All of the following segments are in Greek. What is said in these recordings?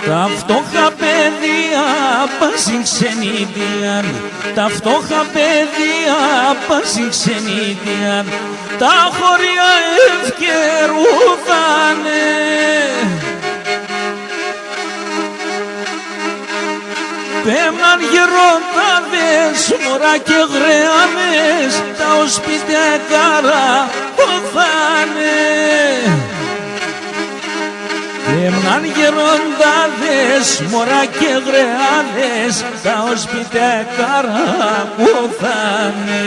Τα φτώχα παιδιά πάση ξενίτιαν, τα φτώχα παιδιά πάση ξενίτιαν, τα χωριά ευκαιρούθανε. Πέμναν γεροντάδες, μωρά και γρεάμες, τα οσπίτια καραπόθανε. Πέμναν γεροντάδες, μωρά και γρεάδες, τα οσπίτια καραπόθανε.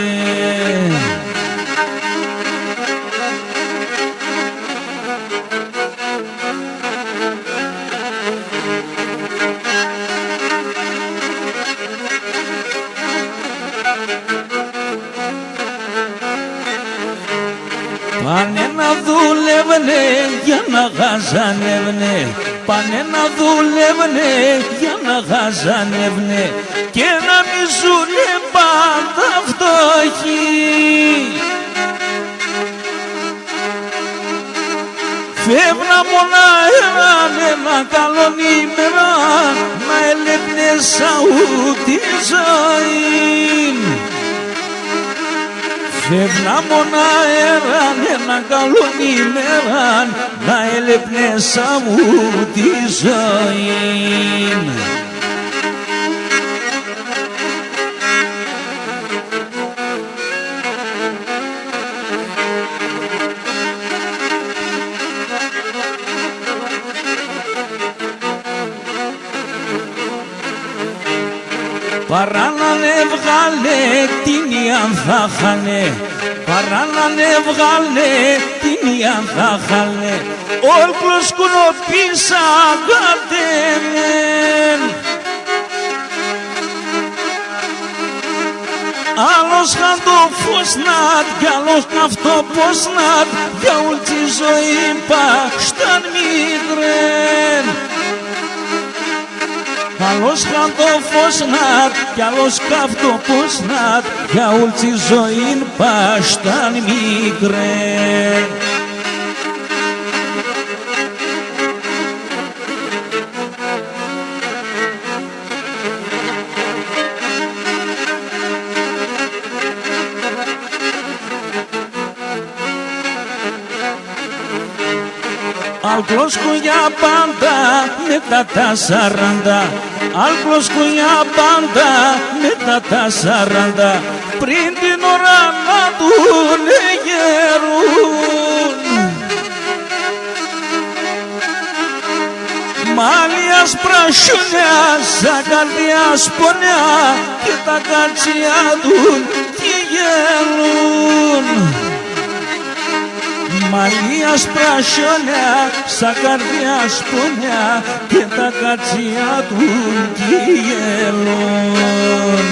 Πάνε να δουλεύουνε για να γαζανεύουνε, πάνε να δουλεύουνε για να γαζανεύουνε και να μη ζουνε πάντα φτωχοί. Φεύγνα μόνα έναν ένα καλόν ημέρα να ελεπνέσα ούτε ζωή. Φεύγνα μόνα έναν ένα καλόν ημέρα να ελεπνέσα μου τη ζωή. Παρά να βγάλε την Ιαν θα χανε, παρά να βγάλε την Ιαν θα χανε, όλος κουνοπίσα κατεμέν. Άλλος χαν το φως νατ, κι άλλος καυτό πως νατ, για όλη τη ζωή παχσταν μικρέν. Άλλος χαν το φως νατ, κι άλλος καυτό πως νατ, για όλη τη ζωή παχσταν μικρέν. Άλλος για πάντα μετά τα 40, άλλος για πάντα μετά τα 40, πριν την ώρα να τον εγερούν. Μάλιας πρασιουνιάς, σαν καρδιάς πονιά, και τα καρτσιά του τι γελούν. Μαλίας πρασιόνια, σαν καρδιάς πονιά, και τα κατσιά του γελούν.